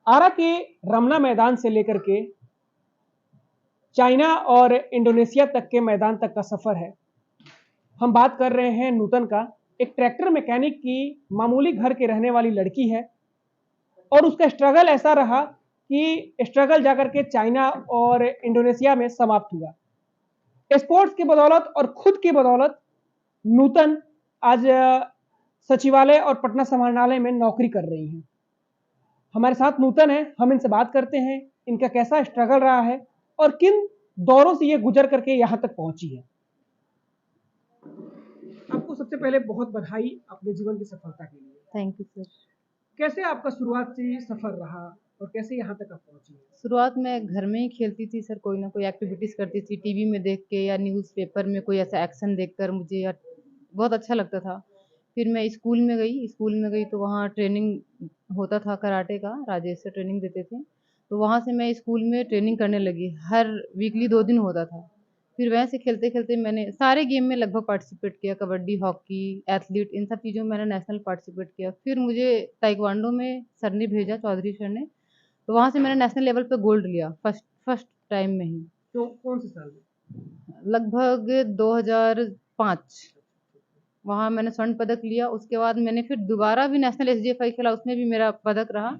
आरा के रमना मैदान से लेकर के चाइना और इंडोनेशिया तक के मैदान तक का सफर है। हम बात कर रहे हैं नूतन का, एक ट्रैक्टर मैकेनिक की मामूली घर के रहने वाली लड़की है और उसका स्ट्रगल ऐसा रहा कि स्ट्रगल जाकर के चाइना और इंडोनेशिया में समाप्त हुआ। स्पोर्ट्स की बदौलत और खुद की बदौलत नूतन आज सचिवालय और पटना समाहरणालय में नौकरी कर रही हैं। हमारे साथ नूतन है, हम इनसे बात करते हैं इनका कैसा स्ट्रगल रहा है और किन दौरों से ये गुजर करके यहाँ तक पहुंची है। आपको सबसे पहले बहुत बधाई अपने जीवन की सफलता के लिए। Thank you sir. कैसे आपका शुरुआत से सफर रहा और कैसे यहाँ तक आप पहुंची है? शुरुआत में घर में ही खेलती थी सर, कोई ना कोई एक्टिविटीज़ करती थी टीवी में देख के या न्यूज़पेपर में कोई ऐसा एक्शन देखकर मुझे या बहुत अच्छा लगता था। फिर मैं स्कूल में गई तो वहाँ ट्रेनिंग होता था कराटे का, राजेश सर ट्रेनिंग देते थे। तो वहाँ से मैं स्कूल में ट्रेनिंग करने लगी, हर वीकली 2 दिन होता था। फिर वैसे खेलते-खेलते मैंने सारे गेम में लगभग पार्टिसिपेट किया, कबड्डी, हॉकी, एथलीट इन सब चीज़ों में मैंने नेशनल पार्टिसिपेट किया। फिर मुझे ताइक्वांडो में सर ने भेजा, चौधरी सर ने, तो वहाँ से मैंने नेशनल लेवल पे गोल्ड लिया फर्स्ट फर्स्ट टाइम में ही। तो कौन से साल में? लगभग 2005 वहाँ मैंने स्वर्ण पदक लिया। उसके बाद मैंने फिर दोबारा भी नेशनल एसजीएफआई खेला, उसमें भी मेरा पदक रहा।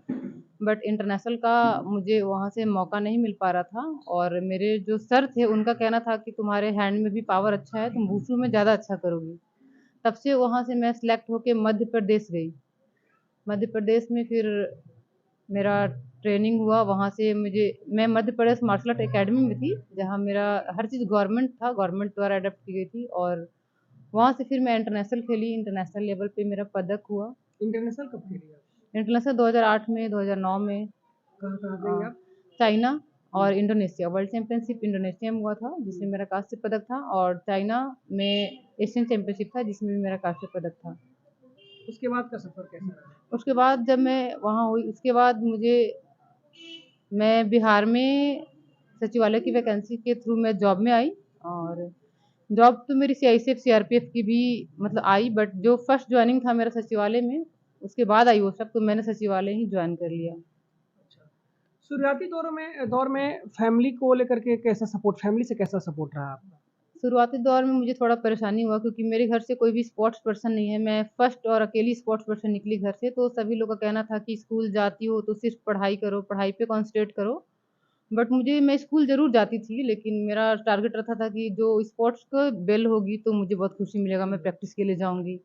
बट इंटरनेशनल का मुझे वहाँ से मौका नहीं मिल पा रहा था और मेरे जो सर थे उनका कहना था कि तुम्हारे हैंड में भी पावर अच्छा है, तुम वुशु में ज़्यादा अच्छा करोगी। तब से वहाँ से मैं सिलेक्ट होके मध्य प्रदेश गई। मध्य प्रदेश में फिर मेरा ट्रेनिंग हुआ। वहाँ से मैं Madhya Pradesh martial art academy में थी, जहाँ मेरा हर चीज़ गवर्नमेंट था, गवर्नमेंट द्वारा अडॉप्ट की गई थी। और वहाँ से फिर मैं इंटरनेशनल खेली, इंटरनेशनल लेवल पे मेरा पदक हुआ। इंटरनेशनल कब खेली आप? इंटरनेशनल 2008 में, 2009 में। कहाँ गई आप? चाइना और इंडोनेशिया, वर्ल्ड चैंपियनशिप इंडोनेशिया में हुआ था जिसमें मेरा कांस्य पदक था, और चाइना में एशियन चैंपियनशिप था जिसमें भी मेरा कांस्य पदक था। उसके बाद का सफर कैसा रहा? उसके बाद जब मैं वहाँ हुई, उसके बाद मैं बिहार में सचिवालय की वैकेंसी के थ्रू मैं जॉब में आई। और जॉब तो मेरी सीआईएसएफ सीआरपीएफ की भी मतलब आई, बट जो फर्स्ट ज्वाइनिंग था मेरा सचिवालय में, उसके बाद आई वो सब, तो मैंने सचिवालय ही ज्वाइन कर लिया। अच्छा, शुरुआती दौर में फैमिली को लेकर के कैसा सपोर्ट, फैमिली से कैसा सपोर्ट रहा आपका? शुरुआती दौर में मुझे थोड़ा परेशानी हुआ क्योंकि मेरे घर से कोई भी स्पोर्ट्स पर्सन नहीं है। मैं फर्स्ट और अकेली स्पोर्ट्स पर्सन निकली घर से, तो सभी लोग का कहना था कि स्कूल जाती हो तो सिर्फ पढ़ाई करो, पढ़ाई पे कॉन्सेंट्रेट करो। बट मैं स्कूल ज़रूर जाती थी, लेकिन मेरा टारगेट रहता था कि जो स्पोर्ट्स को बेल होगी तो मुझे बहुत खुशी मिलेगा, मैं प्रैक्टिस के लिए जाऊँगी।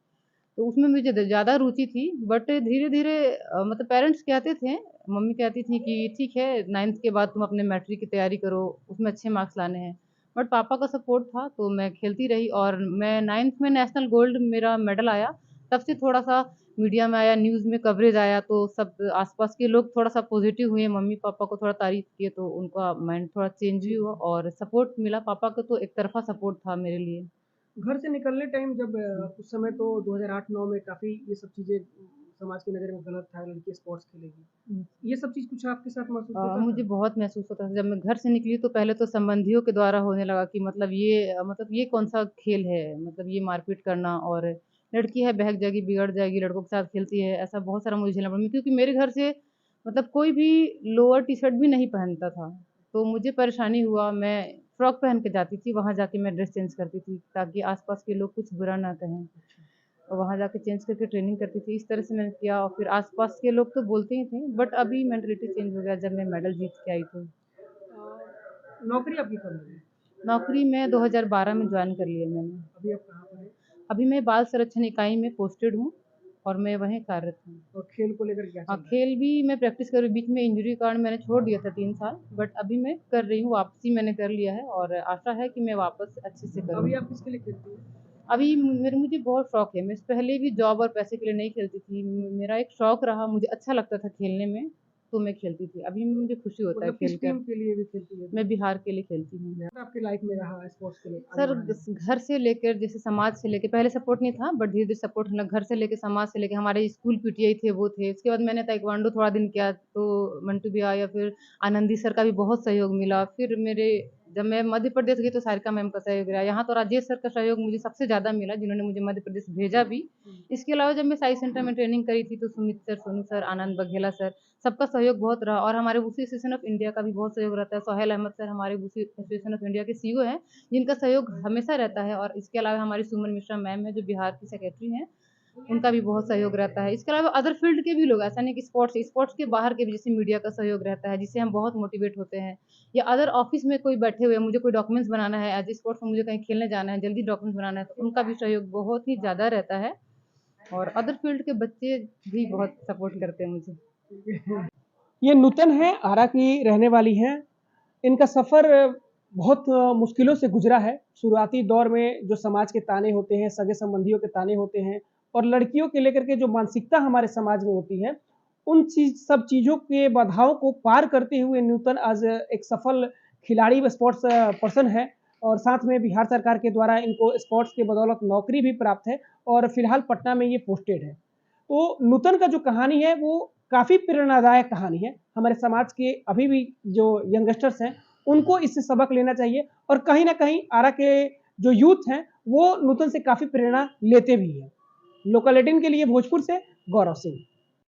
तो उसमें मुझे ज़्यादा रुचि थी। बट धीरे-धीरे मतलब पेरेंट्स कहते थे, मम्मी कहती थी कि ठीक है 9th के बाद तुम अपने मैट्रिक की तैयारी करो, उसमें अच्छे मार्क्स लाने हैं। बट पापा का सपोर्ट था तो मैं खेलती रही और मैं 9th में नेशनल गोल्ड मेरा मेडल आया। तब से थोड़ा-सा मीडिया में आया, न्यूज़ में कवरेज आया, तो सब आस-पास के लोग थोड़ा-सा पॉज़िटिव हुए, मम्मी-पापा को थोड़ा तारीफ़ किए तो उनका माइंड थोड़ा चेंज भी हुआ और सपोर्ट मिला। पापा का तो एक तरफ़ा सपोर्ट था मेरे लिए। घर से निकलने टाइम जब उस समय तो 2008-9 में काफ़ी ये सब चीज़ें समाज की नज़र में गलत था, लड़की स्पोर्ट्स खेलेगी। ये सब चीज़ कुछ आपके साथ महसूस होता मुझे था? बहुत महसूस होता था। जब मैं घर से निकली तो पहले तो संबंधियों के द्वारा होने लगा कि मतलब ये कौन-सा खेल है? मतलब ये मारपीट करना, और लड़की है बहक जाएगी, बिगड़ जाएगी, लड़कों के साथ खेलती है, ऐसा बहुत सारा मुझे झेलना पड़ा। क्योंकि मेरे घर से मतलब कोई भी लोअर टी-शर्ट भी नहीं पहनता था, तो मुझे परेशानी हुआ। मैं फ्रॉक पहन के जाती थी, वहाँ जाके मैं ड्रेस चेंज करती थी ताकि आस-पास के लोग कुछ बुरा ना कहें। और वहाँ जाके चेंज करके ट्रेनिंग करती थी। इस तरह से मैंने किया और फिर आस-पास के लोग तो बोलते ही थे, बट अभी मेंटालिटी चेंज हो गया जब मैं मेडल जीत के आई तो। नौकरी आपकी कब लगी? नौकरी मैं 2012 में जॉइन कर लिया मैंने। अभी आप कहाँ पर हैं? अभी मैं बाल संरक्षण इकाई में पोस्टेड हूँ और मैं वहीं कार्यरत हूँ। और खेल को लेकर क्या चल रहा है? खेल भी मैं प्रैक्टिस कर रही हूँ। बीच में इंजरी के कारण मैंने छोड़ दिया था 3 साल, बट अभी मैं कर रही हूँ, वापसी मैंने कर लिया है और आशा है कि मैं वापस अच्छे से अभी करूँगी। आप किसके लिए खेलती हैं? अभी मुझे बहुत शौक है। मैं पहले भी जॉब और पैसे के लिए नहीं खेलती थी। मेरा एक शौक रहा, मुझे अच्छा लगता था खेलने में, तो मैं खेलती थी। अभी मुझे खुशी होता है मतलब किस खेल कर। टीम के लिए भी खेलती हैं? मैं बिहार के लिए खेलती हूँ। आपकी लाइफ में रहा स्पोर्ट्स के लिए आगे सर बढ़ाने में? घर से लेकर, जैसे समाज से लेके, पहले सपोर्ट नहीं था बट धीरे-धीरे सपोर्ट होने लगा। घर से लेके, समाज से लेके, हमारे स्कूल पीटीआई थे वो थे। उसके बाद मैंने ताइक्वांडो थोड़ा दिन किया तो मंटू भैया या फिर आनंदी सर का भी बहुत सहयोग मिला। फिर मेरे जब मैं मध्य प्रदेश गई तो सारिका मैम का सहयोग रहा, यहाँ तो राजेश सर का सहयोग मुझे सबसे ज़्यादा मिला, जिन्होंने मुझे मध्य प्रदेश भेजा भी। इसके अलावा जब मैं साई सेंटर में ट्रेनिंग करी थी तो सुमित सर, सोनू सर, आनंद बघेला सर, सबका सहयोग बहुत रहा और हमारे वुशु एसोसिएशन ऑफ इंडिया का भी बहुत सहयोग रहता है। सोहेल अहमद सर हमारे वुशु एसोसिएशन ऑफ इंडिया के सीईओ हैं, जिनका सहयोग हमेशा रहता है। और इसके अलावा हमारी सुमन मिश्रा मैम है जो बिहार की सेक्रेटरी हैं, उनका भी बहुत सहयोग रहता है। इसके अलावा अदर फील्ड के भी लोग, ऐसा नहीं कि स्पोर्ट्स के बाहर के भी, जैसे मीडिया का सहयोग रहता है, जिससे हम बहुत मोटिवेट होते हैं। या अदर ऑफिस में कोई बैठे हुए, मुझे कोई डॉक्यूमेंट्स बनाना है, एज ए स्पोर्ट्स में मुझे कहीं खेलने जाना है, जल्दी डॉक्यूमेंट्स बनाना है, तो उनका भी सहयोग बहुत ही ज़्यादा रहता है। और अदर फील्ड के बच्चे भी बहुत सपोर्ट करते हैं मुझे। ये नूतन है, आरा की रहने वाली हैं। इनका सफ़र बहुत मुश्किलों से गुजरा है। शुरुआती दौर में जो समाज के ताने होते हैं, सगे-संबंधियों के ताने होते हैं और लड़कियों के लेकर के जो मानसिकता हमारे समाज में होती है, उन सब चीज़ों के बाधाओं को पार करते हुए नूतन आज एक सफल खिलाड़ी व स्पोर्ट्स पर्सन है और साथ में बिहार सरकार के द्वारा इनको स्पोर्ट्स के बदौलत नौकरी भी प्राप्त है और फिलहाल पटना में ये पोस्टेड है। तो नूतन का जो कहानी है वो काफ़ी प्रेरणादायक कहानी है। हमारे समाज के अभी भी जो यंगस्टर्स हैं, उनको इससे सबक लेना चाहिए और कहीं न कहीं आरा के जो यूथ हैं, वो नूतन से काफ़ी प्रेरणा लेते भी हैं। लोकल 18 के लिए भोजपुर से गौरव सिंह।